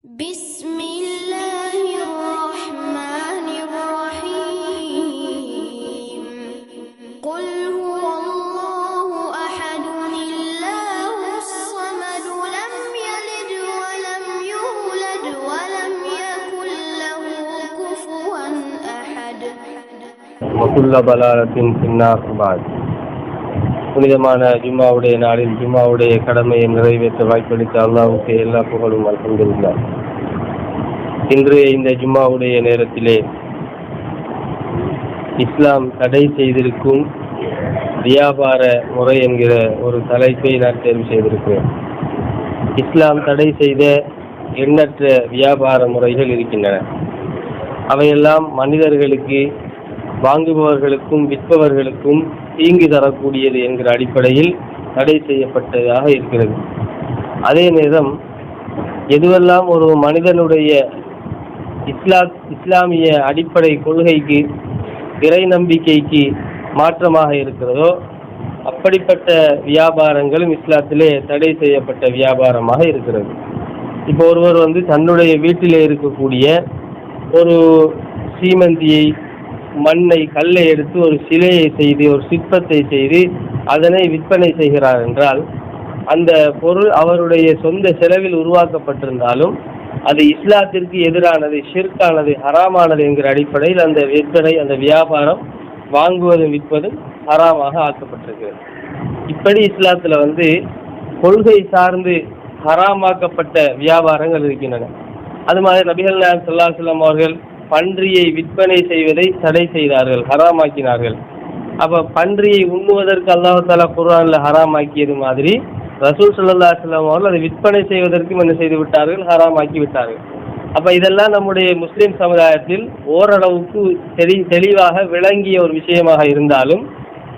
بسم الله الرحمن الرحيم قل هو الله أحد الله الصمد لم يلد ولم يولد ولم يكن له كفوا أحد وكل ضلالة في النار بعد. புனிதமான ஜும்மாவுடைய நாளில் ஜும்மாவுடைய கடமையை நிறைவேற்ற வாய்ப்பளித்த அல்லாஹ்வுக்கு எல்லா புகழும் அல்ஹம்துலில்லாஹ். இன்றைய இந்த ஜும்மாவுடைய நேரத்திலே இஸ்லாம் தடை செய்திருக்கும் வியாபார முறை என்கிற ஒரு தலைப்பை நான் தேர்வு செய்திருக்கிறேன். இஸ்லாம் தடை செய்த எண்ணற்ற வியாபார முறைகள் இருக்கின்றன. அவையெல்லாம் மனிதர்களுக்கு, வாங்குபவர்களுக்கும் விற்பவர்களுக்கும் தீங்கு தரக்கூடியது என்கிற அடிப்படையில் தடை செய்யப்பட்டதாக இருக்கிறது. அதே நேரம் எதுவெல்லாம் ஒரு மனிதனுடைய இஸ்லாமிய அடிப்படை கொள்கைக்கு, இறை நம்பிக்கைக்கு மாற்றமாக இருக்கிறதோ அப்படிப்பட்ட வியாபாரங்களும் இஸ்லாத்திலே தடை செய்யப்பட்ட வியாபாரமாக இருக்கிறது. இப்போ ஒருவர் தன்னுடைய வீட்டிலே இருக்கக்கூடிய ஒரு சீமந்தியை, மண்ணை, கல்லை எடுத்து ஒரு சிலையை செய்து, ஒரு சிற்பத்தை செய்து அதனை விற்பனை செய்கிறார் என்றால், அந்த பொருள் அவருடைய சொந்த செலவில் உருவாக்கப்பட்டிருந்தாலும் அது இஸ்லாத்திற்கு எதிரானது, ஷிர்கானது, ஹராமானது என்கிற அடிப்படையில் அந்த விற்பனை, அந்த வியாபாரம், வாங்குவதும் விற்பதும் ஹராமாக ஆக்கப்பட்டிருக்கிறது. இப்படி இஸ்லாத்தில் கொள்கை சார்ந்து ஹராமாக்கப்பட்ட வியாபாரங்கள் இருக்கின்றன. அது மாதிரி நபிகள் நாயகம் ஸல்லல்லாஹு அலைஹி வஸல்லம் அவர்கள் பன்றியை விற்பனை செய்வதை தடை செய்தார்கள், ஹராமாக்கினார்கள். அப்போ பன்றியை உண்ணுவதற்கு அல்லாஹ் தஆலா குர்ஆனில் ஹராமாக்கியது மாதிரி ரசூல் ஸல்லல்லாஹு அலைஹி வஸல்லம் அவர்கள் அதை விற்பனை செய்வதற்கும் என்ன செய்து விட்டார்கள், ஹராமாக்கி விட்டார்கள். அப்போ இதெல்லாம் நம்முடைய முஸ்லிம் சமுதாயத்தில் ஓரளவுக்கு தெளிவாக விளங்கிய ஒரு விஷயமாக இருந்தாலும்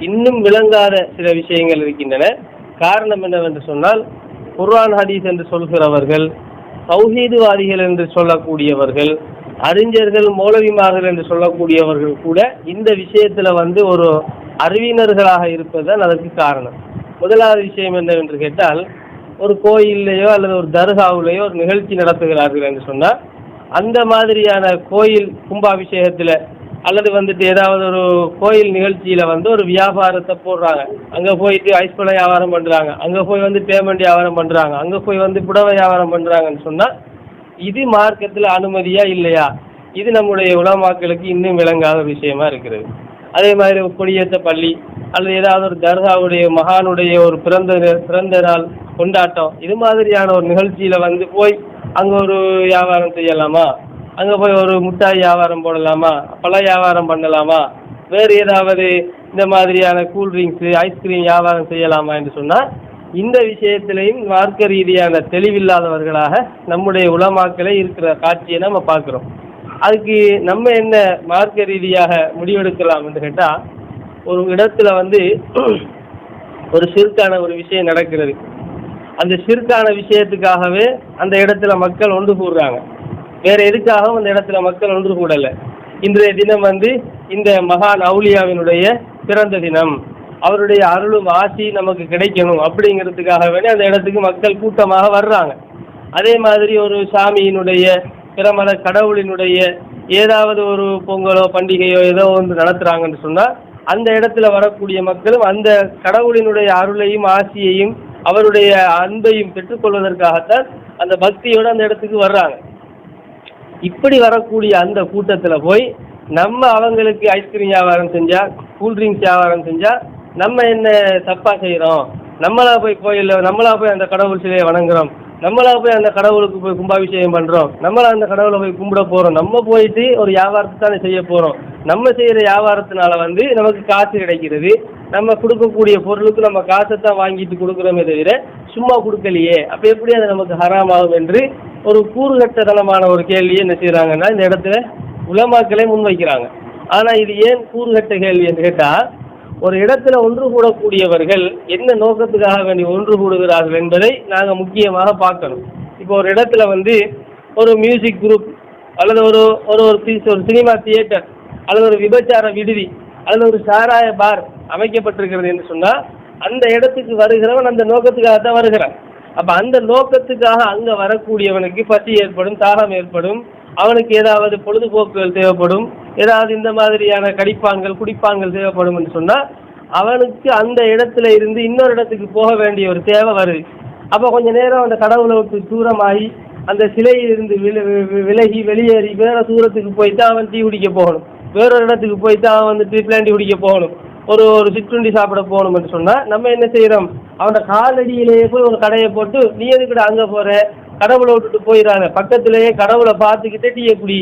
இன்னும் விளங்காத சில விஷயங்கள் இருக்கின்றன. காரணம் என்னவென்று சொன்னால், குர்ஆன் ஹதீஸ் என்று சொல்கிறவர்கள், தௌஹீதுவாதிகள் என்று சொல்லக்கூடியவர்கள், அறிஞர்கள், மௌலவிமார்கள் என்று சொல்லக்கூடியவர்கள் கூட இந்த விஷயத்துல ஒரு அறிவினர்களாக இருப்பதுதான் அதற்கு காரணம். முதலாவது விஷயம் என்னவென்று கேட்டால், ஒரு கோயிலையோ அல்லது ஒரு தர்காவிலேயோ ஒரு நிகழ்ச்சி நடத்துகிறார்கள் என்று சொன்னால், அந்த மாதிரியான கோயில் கும்பாபிஷேகத்தில் அல்லது ஏதாவது ஒரு கோயில் நிகழ்ச்சியில் ஒரு வியாபாரத்தை போடுறாங்க. அங்கே போயிட்டு ஐஸ்பழ வியாபாரம் பண்ணுறாங்க, அங்கே போய் பேமெண்ட் வியாபாரம் பண்ணுறாங்க, அங்கே போய் புடவை வியாபாரம் பண்ணுறாங்கன்னு சொன்னால், இது மார்க்கத்தில் அனுமதியா இல்லையா? இது நம்முடைய உலமாக்களுக்கு இன்னும் விளங்காத விஷயமா இருக்கிறது. அதே மாதிரி கொடியேற்ற பள்ளி அல்லது ஏதாவது ஒரு தர்காவுடைய மகானுடைய ஒரு பிறந்த நாள் கொண்டாட்டம், இது மாதிரியான ஒரு நிகழ்ச்சியில போய் அங்கே ஒரு வியாபாரம் செய்யலாமா? அங்கே போய் ஒரு முட்டாய் வியாபாரம் போடலாமா? பழ வியாபாரம் பண்ணலாமா? வேறு ஏதாவது இந்த மாதிரியான கூல்ட்ரிங்க்ஸு, ஐஸ்கிரீம் வியாபாரம் செய்யலாமா என்று சொன்னால், இந்த விஷயத்திலையும் மார்க்க ரீதியான தெளிவில்லாதவர்களாக நம்முடைய உலமாக்களே இருக்கிற காட்சியை நம்ம பார்க்குறோம். அதுக்கு நம்ம என்ன மார்க்க ரீதியாக முடிவெடுக்கலாம் என்று கேட்டால், ஒரு இடத்துல ஒரு ஷிர்கான ஒரு விஷயம் நடக்கிறது. அந்த ஷிர்கான விஷயத்துக்காகவே அந்த இடத்துல மக்கள் ஒன்று கூடுறாங்க. வேற எதுக்காகவும் அந்த இடத்துல மக்கள் ஒன்று கூடலை. இன்றைய தினம் இந்த மகான் அவுலியாவினுடைய பிறந்த தினம், அவருடைய அருளும் ஆசி நமக்கு கிடைக்கணும் அப்படிங்கிறதுக்காக வேண்டி அந்த இடத்துக்கு மக்கள் கூட்டமாக வர்றாங்க. அதே மாதிரி ஒரு சாமியினுடைய, பிரமத கடவுளினுடைய ஏதாவது ஒரு பொங்கலோ பண்டிகையோ ஏதோ நடத்துகிறாங்கன்னு சொன்னால், அந்த இடத்துல வரக்கூடிய மக்களும் அந்த கடவுளினுடைய அருளையும் ஆசியையும் அவருடைய அன்பையும் பெற்றுக்கொள்வதற்காகத்தான் அந்த பக்தியோடு அந்த இடத்துக்கு வர்றாங்க. இப்படி வரக்கூடிய அந்த கூட்டத்தில் போய் நம்ம அவங்களுக்கு ஐஸ்கிரீம் வியாபாரம் செஞ்சால், கூல்ட்ரிங்க்ஸ் வியாபாரம் செஞ்சால் நம்ம என்ன தப்பா செய்கிறோம்? நம்மளா போய் கோயிலில், நம்மளா போய் அந்த கடவுள் சிலையை வணங்குறோம், நம்மளா போய் அந்த கடவுளுக்கு போய் கும்பாபிஷேகம் பண்ணுறோம், நம்மளா அந்த கடவுளை போய் கும்பிட போகிறோம், நம்ம போயிட்டு ஒரு வியாபாரத்தை தானே செய்ய போகிறோம். நம்ம செய்கிற வியாபாரத்தினால நமக்கு காசு கிடைக்கிறது, நம்ம கொடுக்கக்கூடிய பொருளுக்கு நம்ம காசைத்தான் வாங்கிட்டு கொடுக்குறோமே தவிர சும்மா கொடுக்கலையே, அப்போ எப்படி அது நமக்கு ஹராமாகும் என்று ஒரு கூறுகட்டத்தனமான ஒரு கேள்வியை என்ன செய்கிறாங்கன்னா இந்த இடத்துல உலமாக்களே முன்வைக்கிறாங்க. ஆனால் இது ஏன் கூறுகட்ட கேள்வி என்று கேட்டால், ஒரு இடத்துல ஒன்று கூடக்கூடியவர்கள் என்ன நோக்கத்துக்காக வேண்டி ஒன்று கூடுகிறார்கள் என்பதை நாங்கள் முக்கியமாக பார்க்கணும். இப்போ ஒரு இடத்துல ஒரு மியூசிக் குரூப் அல்லது ஒரு சினிமா தியேட்டர் அல்லது ஒரு விபச்சார விடுதி அல்லது ஒரு சாராய பார் அமைக்கப்பட்டிருக்கிறது என்று சொன்னால், அந்த இடத்துக்கு வருகிறவன் அந்த நோக்கத்துக்காகத்தான் வருகிறான். அப்ப அந்த நோக்கத்துக்காக அங்க வரக்கூடியவனுக்கு பசி ஏற்படும், தாகம் ஏற்படும், அவனுக்கு ஏதாவது பொழுதுபோக்குகள் தேவைப்படும், ஏதாவது இந்த மாதிரியான கடிப்பான்கள் குடிப்பான்கள் தேவைப்படும் என்று சொன்னா அவனுக்கு அந்த இடத்துல இருந்து இன்னொரு இடத்துக்கு போக வேண்டிய ஒரு தேவை வருது. அப்ப கொஞ்ச நேரம் அந்த கடவுளை விட்டு தூரமாகி அந்த சிலையிலிருந்து விலகி வெளியேறி வேற தூரத்துக்கு போய்ட்டு அவன் டீ குடிக்க போகணும், வேறொரு இடத்துக்கு போய்ட்டு அவன் வந்து ட்ரீட்லாண்டி குடிக்க போகணும், ஒரு சிற்றுண்டி சாப்பிட போகணும் என்று சொன்னா நம்ம என்ன செய்யறோம், அவனோட காலடியிலேயே போய் ஒரு கடையை போட்டு நீ எதுக்கிட்ட அங்க போற, கடவுளை விட்டுட்டு போயிடாத, பக்கத்திலேயே கடவுளை பார்த்துக்கிட்டே டீயை குடி,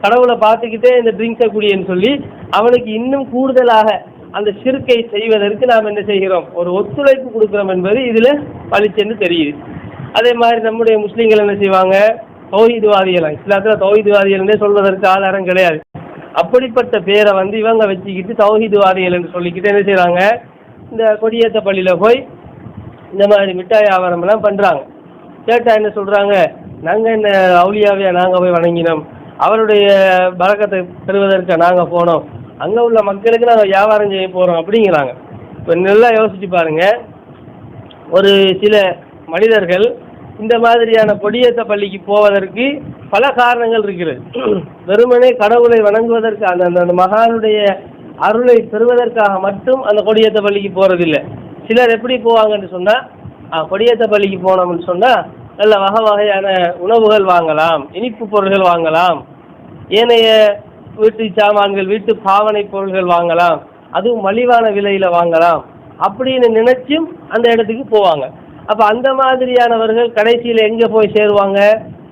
கடவுளை பார்த்துக்கிட்டே இந்த ட்ரிங்க்ஸை குடின்னு சொல்லி அவனுக்கு இன்னும் கூடுதலாக அந்த சிறுக்கை செய்வதற்கு நாம் என்ன செய்கிறோம், ஒரு ஒத்துழைப்பு கொடுக்கிறோம் என்பது இதுல பளிச்சென்று தெரியுது. அதே மாதிரி நம்முடைய முஸ்லீம்கள் என்ன செய்வாங்க, தௌஹீத்வாதிகள், இஸ்லாத்துல தௌஹீத்வாதிகள்னே சொல்வதற்கு ஆதாரம் கிடையாது, அப்படிப்பட்ட பேரை வந்து இவங்க வச்சுக்கிட்டு தௌஹீத்வாதிகள் என்று சொல்லிக்கிட்டு என்ன செய்யறாங்க, இந்த கொடியேற்ற பள்ளியில போய் இந்த மாதிரி மிட்டாய் வியாபாரம் எல்லாம் பண்றாங்க. கேட்டா என்ன சொல்றாங்க, நாங்க என்ன அவுலியாவையா நாங்க போய் வணங்கினோம், அவருடைய பரக்கத்தை பெறுவதற்கு நாங்க போனோம், அங்க உள்ள மக்களுக்கு நாங்கள் வியாபாரம் செய்ய போறோம் அப்படிங்கிறாங்க. இப்போ நல்லா யோசிச்சு பாருங்க, ஒரு சில மனிதர்கள் இந்த மாதிரியான கொடியேற்ற பள்ளிக்கு போவதற்கு பல காரணங்கள் இருக்கிறது. வெறுமனே கடவுளை வணங்குவதற்கு அந்த மகானுடைய அருளை பெறுவதற்காக மட்டும் அந்த கொடியேற்ற பள்ளிக்கு போறதில்லை. சிலர் எப்படி போவாங்கன்னு சொன்னா, கொடியேற்ற பள்ளிக்கு போனோம்னு சொன்னா நல்ல வகையான உணவுகள் வாங்கலாம், இனிப்பு பொருள்கள் வாங்கலாம், ஏனைய வீட்டு சாமான்கள் வீட்டு பாவனை பொருள்கள் வாங்கலாம், அதுவும் மலிவான விலையில வாங்கலாம் அப்படின்னு நினைச்சும் அந்த இடத்துக்கு போவாங்க. அப்ப அந்த மாதிரியானவர்கள் கடைசியில் எங்க போய் சேருவாங்க,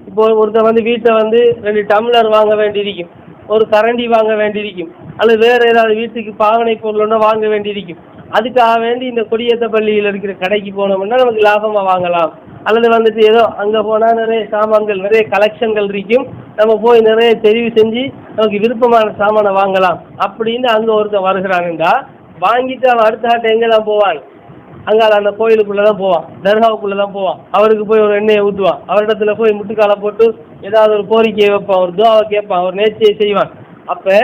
இப்போ ஒருத்தர் வந்து வீட்டை வந்து 2 டம்ளர் வாங்க வேண்டியிருக்கும், ஒரு கரண்டி வாங்க வேண்டியிருக்கும், அல்லது வேற ஏதாவது வீட்டுக்கு பாவனை பொருள் ஒன்று வாங்க வேண்டியிருக்கும். அதுக்காக வேண்டி இந்த கொடியேற்ற பள்ளியில் இருக்கிற கடைக்கு போனோம்னா நமக்கு லாபமா வாங்கலாம், அல்லது வந்துட்டு ஏதோ அங்க போனா நிறைய சாமான்கள் நிறைய கலெக்ஷன்கள் இருக்கும், நம்ம போய் நிறைய தெரிவு செஞ்சு நமக்கு விருப்பமான சாமானை வாங்கலாம் அப்படின்னு அங்க ஒருத்தர் வருகிறான்டா, வாங்கிட்டு அவன் அடுத்த ஆட்டை எங்கெல்லாம் போவான், அங்கே அந்த கோயிலுக்குள்ளதான் போவான், தர்காவுக்குள்ளதான் போவான், அவருக்கு போய் ஒரு எண்ணெயை ஊற்றுவான், அவரிடத்துல போய் முட்டுக்காலை போட்டு ஏதாவது ஒரு கோரிக்கையை வைப்பான், ஒரு துவாவை கேட்பான், ஒரு நேர்ச்சியை செய்வான். அப்ப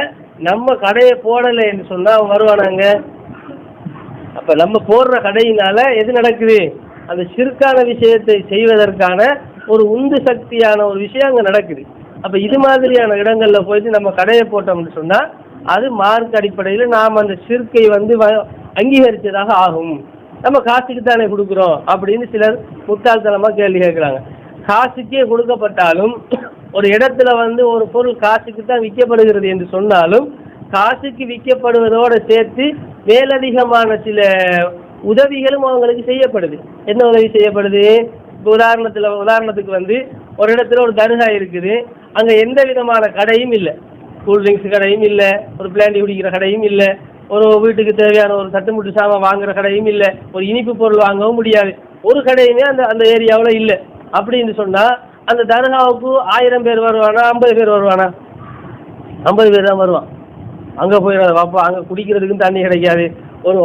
நம்ம கடையை போடலை என்று சொன்னா அவன் வருவானாங்க. அப்ப நம்ம போடுற கடையினால எது நடக்குது, அந்த சிறுக்கான விஷயத்தை செய்வதற்கான ஒரு உந்து சக்தியான ஒரு விஷயம் அங்கே நடக்குது. அப்ப இது மாதிரியான இடங்கள்ல போயிட்டு நம்ம கடையை போட்டோம்னு சொன்னா அது மார்க் அடிப்படையில் நாம் அந்த சிறுக்கை வந்து அங்கீகரித்ததாக ஆகும். நம்ம காசுக்கு தானே கொடுக்குறோம் அப்படின்னு சிலர் முட்டாள்தனமா கேள்வி கேட்குறாங்க. காசுக்கே கொடுக்கப்பட்டாலும் ஒரு இடத்துல வந்து ஒரு பொருள் காசுக்கு தான் விற்கப்படுகிறது என்று சொன்னாலும் காசுக்கு விற்கப்படுவதோடு சேர்த்து மேலதிகமான சில உதவிகளும் அவங்களுக்கு செய்யப்படுது. என்ன உதவி செய்யப்படுது, இப்போ உதாரணத்துக்கு வந்து ஒரு இடத்துல ஒரு தர்கா இருக்குது, அங்கே எந்த விதமான கடையும் இல்லை, கூல்ட்ரிங்க்ஸ் கடையும் இல்லை, ஒரு பிளாண்டி குடிக்கிற கடையும் இல்லை, ஒரு வீட்டுக்கு தேவையான ஒரு தட்டுமுட்டு சாமான் வாங்குற கடையும் இல்லை, ஒரு இனிப்பு பொருள் வாங்கவும் முடியாது, ஒரு கடையுமே அந்த ஏரியாவில் இல்லை. அப்படின்னு சொன்னால் அந்த தர்காவுக்கு 1000 பேர் வருவானா 50 பேர் வருவானா? 50 பேர் தான் வருவான். அங்கே போயிடாது வாப்பா, அங்கே குடிக்கிறதுக்கும் தண்ணி கிடைக்காது,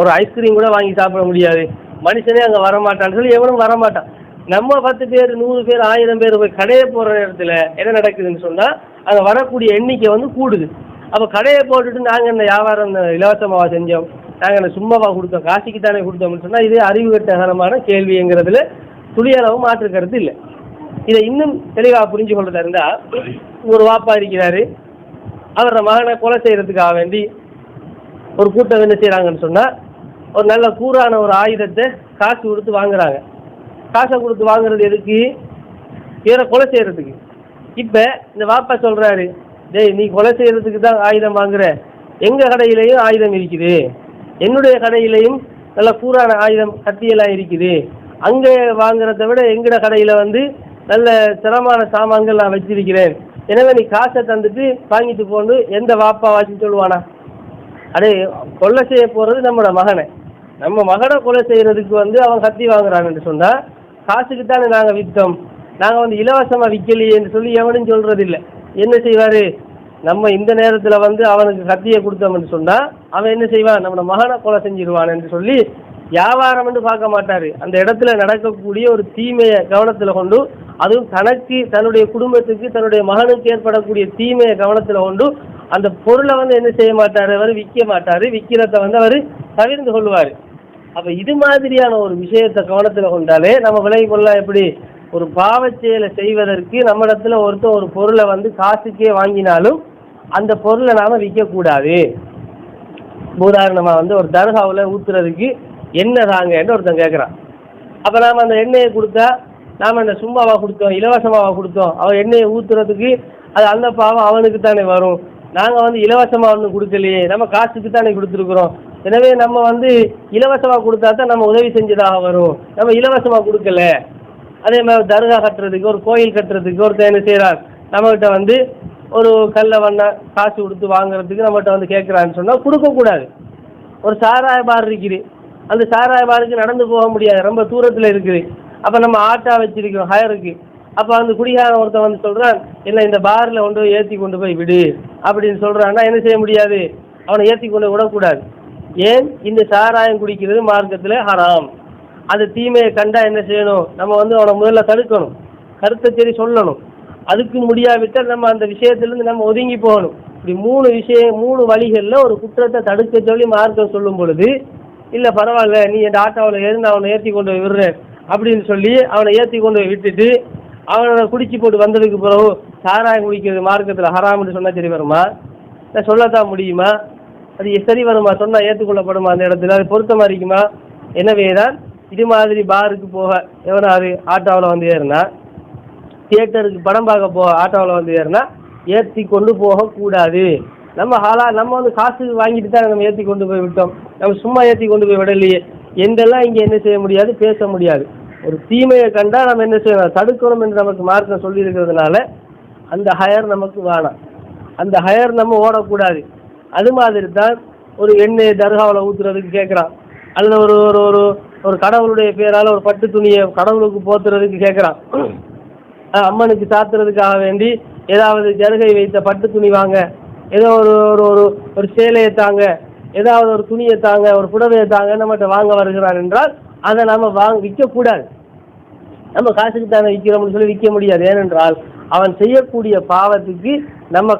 ஒரு ஐஸ்கிரீம் கூட வாங்கி சாப்பிட முடியாது, மனுஷனே அங்கே வரமாட்டான்னு சொல்லி எவனும் வரமாட்டான். நம்ம 10 பேர் 100 பேர் 1000 பேர் போய் கடையை போகிற இடத்துல என்ன நடக்குதுன்னு சொன்னால் அங்கே வரக்கூடிய எண்ணிக்கை வந்து கூடுது. அப்போ கடையை போட்டுட்டு நாங்கள் இந்த வியாபாரம் இலவசமாக செஞ்சோம், நாங்கள் இந்த சும்மாவாக கொடுத்தோம், காசிக்கு தானே கொடுத்தோம்னு சொன்னால் இது அறிவுகட்டகரமான கேள்விங்கிறதுல துளியளவு மாற்று கருத்து இல்லை. இதை இன்னும் தெளிவாக புரிஞ்சு கொள்றதா இருந்தால், ஒரு வாப்பா இருக்கிறாரு, அவரோட மகனை கொலை செய்யறதுக்காக வேண்டி ஒரு கூட்டம் என்ன செய்கிறாங்கன்னு சொன்னால் ஒரு நல்ல கூறான ஒரு ஆயுதத்தை காசு கொடுத்து வாங்குறாங்க. காசை கொடுத்து வாங்குறது எதுக்கு, இவரை கொலை செய்யறதுக்கு. இப்போ இந்த வாப்பா சொல்கிறாரு, டேய் நீ கொலை செய்யறதுக்கு தான் ஆயுதம் வாங்குற, எங்கள் கடையிலையும் ஆயுதம் இருக்குது, என்னுடைய கடையிலையும் நல்ல கூறான ஆயுதம் கத்தியெல்லாம் இருக்குது, அங்கே வாங்குறத விட எங்கட கடையில் வந்து நல்ல சிரமமான சாமான்கள் நான் வச்சிருக்கிறேன், எனவே நீ காசை தந்துட்டு வாங்கிட்டு போன்னு எந்த வாப்பா வாசி சொல்லுவானா? அடே, கொலை செய்ய போகிறது நம்மளோட மகனை, நம்ம மகனை கொலை செய்கிறதுக்கு வந்து அவன் கத்தி வாங்குறான்னு சொன்னால் காசுக்கு தானே நாங்கள் விற்றோம், நாங்கள் வந்து இலவசமாக விற்கலையேன்னு சொல்லி எவனும் சொல்கிறது இல்லை. என்ன செய்வார், நம்ம இந்த நேரத்தில் வந்து அவனுக்கு கத்தியை கொடுத்தோம்னு சொன்னால் அவன் என்ன செய்வான், நம்மளோட மகனை கொலை செஞ்சிருவான் என்று சொல்லி வியாபாரம் என்று பார்க்க மாட்டார். அந்த இடத்துல நடக்கக்கூடிய ஒரு தீமையை கவனத்தில் கொண்டு, அதுவும் தனக்கு தன்னுடைய குடும்பத்துக்கு தன்னுடைய மகனுக்கு ஏற்படக்கூடிய தீமையை கவனத்தில் கொண்டு அந்த பொருளை வந்து என்ன செய்ய மாட்டார், அவர் விற்க மாட்டார், விற்கிறத வந்து அவர் தவிர்த்து கொள்வார். அப்ப இது மாதிரியான ஒரு விஷயத்தை கவனத்துல கொண்டாலே நம்ம விலகி கொள்ளலாம். எப்படி ஒரு பாவச் செயலை செய்வதற்கு நம்மிடத்துல ஒருத்தர் ஒரு பொருளை வந்து காசுக்கே வாங்கினாலும் அந்த பொருளை நாம விற்கக்கூடாது. உதாரணமா வந்து ஒரு தர்காவில் ஊத்துறதுக்கு எண்ணெய் தாங்கன்னு ஒருத்தன் கேட்குறான். அப்போ நாம் அந்த எண்ணெயை கொடுத்தா நாம் அந்த சும்மாவா கொடுத்தோம், இலவசமாவா கொடுத்தோம்? அவன் எண்ணெயை ஊற்றுறதுக்கு அது அந்த பாவம் அவனுக்கு தானே வரும். நாங்கள் வந்து இலவசமாக ஒன்றும் கொடுக்கலையே, நம்ம காசுக்கு தானே கொடுத்துருக்குறோம். எனவே நம்ம வந்து இலவசமாக கொடுத்தா தான் நம்ம உதவி செஞ்சதாக வரும். நம்ம இலவசமாக கொடுக்கல. அதே மாதிரி தர்கா கட்டுறதுக்கு, ஒரு கோயில் கட்டுறதுக்கு ஒருத்தர் என்ன செய்கிறார், நம்மகிட்ட வந்து ஒரு கல்லை வண்ண காசு கொடுத்து வாங்குறதுக்கு நம்மகிட்ட வந்து கேட்குறான்னு சொன்னால் கொடுக்கக்கூடாது. ஒரு சாராய பார் இருக்குது, அந்த சாராய பாருக்கு நடந்து போக முடியாது, ரொம்ப தூரத்தில் இருக்குது. அப்போ நம்ம ஆட்டோ வச்சிருக்கோம் ஹயருக்கு. அப்போ அந்த குடிகாரன் ஒருத்தன் வந்து சொல்கிறான், இல்லை இந்த பாரில் கொண்டு போய் ஏற்றி கொண்டு போய் விடு அப்படின்னு சொல்கிறான்னா என்ன செய்ய முடியாது, அவனை ஏற்றி கொண்டு போய் விடக்கூடாது. ஏன்? இந்த சாராயம் குடிக்கிறது மார்க்கத்தில் ஹராம். அந்த தீமையை கண்டா என்ன செய்யணும், நம்ம வந்து அவனை முதல்ல தடுக்கணும், கருத்தை சரி சொல்லணும். அதுக்கு முடியாவிட்டால் நம்ம அந்த விஷயத்திலேருந்து நம்ம ஒதுங்கி போகணும். இப்படி மூணு வழிகளில் ஒரு குற்றத்தை தடுக்க சொல்லி மார்க்கம் சொல்லும் பொழுது, இல்லை பரவாயில்ல நீ என் ஆட்டோவில் ஏறி நான் அவனை ஏற்றி கொண்டு போய் விடுறேன் அப்படின்னு சொல்லி அவனை ஏற்றி கொண்டு போய் விட்டுட்டு அவனை குடிச்சு போட்டு வந்ததுக்கு பிறகு சாராயம் குடிக்கிறது மார்க்கத்தில் ஹராம்னு சொன்னால் சரி வருமா? நான் சொல்லத்தான் முடியுமா? அது சரி வருமா? சொன்னால் ஏற்றுக்கொள்ளப்படுமா? அந்த இடத்துல அது பொருத்தமாக இருக்குமா? எனவே தான் இது மாதிரி பாருக்கு போக எவனாவது ஆட்டோவில் வந்து ஏறினா, தியேட்டருக்கு படம் பார்க்க போக ஆட்டோவில் வந்து ஏறினா ஏற்றி கொண்டு போகக்கூடாது. நம்ம வந்து காசு வாங்கிட்டு தான் நம்ம ஏற்றி கொண்டு போய் விட்டோம், நம்ம சும்மா ஏற்றி கொண்டு போய் விடலையே என்றெல்லாம் இங்கே என்ன செய்ய முடியாது, பேச முடியாது. ஒரு தீமையை கண்டால் நம்ம என்ன செய்யணும், தடுக்கணும் என்று நமக்கு மார்க்கம் சொல்லி இருக்கிறதுனால அந்த ஹயர் நமக்கு வேணாம், அந்த ஹயர் நம்ம ஓடக்கூடாது. அது மாதிரி தான் ஒரு எண்ணெய் தர்காவில் ஊற்றுறதுக்கு கேட்குறான், அல்லது ஒரு ஒரு ஒரு கடவுளுடைய பேரால் ஒரு பட்டு துணியை கடவுளுக்கு போத்துறதுக்கு கேட்குறான், அம்மனுக்கு சாத்துறதுக்காக வேண்டி ஏதாவது ஜருகை வைத்த பட்டு துணி வாங்க, ஏதோ ஒரு ஒரு ஒரு சேலையை தாங்க, ஏதாவது ஒரு துணியை தாங்க, ஒரு புடவையை தாங்க நம்மகிட்ட வாங்க வருகிறான் என்றால் அதை நம்ம விற்கக்கூடாது. நம்ம காசுக்கு தானே விற்கிறோம்னு சொல்லி விற்க முடியாது. ஏனென்றால் அவன் செய்யக்கூடிய பாவத்துக்கு நம்ம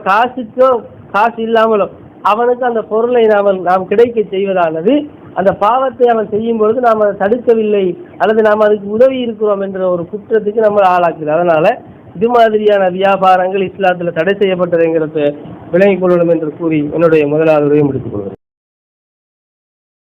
காசு இல்லாமலோ அவனுக்கு அந்த பொருளை நாம் கிடைக்க செய்வதானது அந்த பாவத்தை அவன் செய்யும் பொழுது நாம் அதை தடுக்கவில்லை அல்லது நாம் அதுக்கு உதவி இருக்கிறோம் என்ற ஒரு குற்றத்துக்கு நம்ம ஆளாக்குது. அதனால இது மாதிரியான வியாபாரங்கள் இஸ்லாத்தில் தடை செய்யப்பட்டதுங்கிறத விளங்கிக் கொள்ளணும் என்று கூறி என்னுடைய முதலாவது உரையை முடித்துக் கொள்கிறேன்.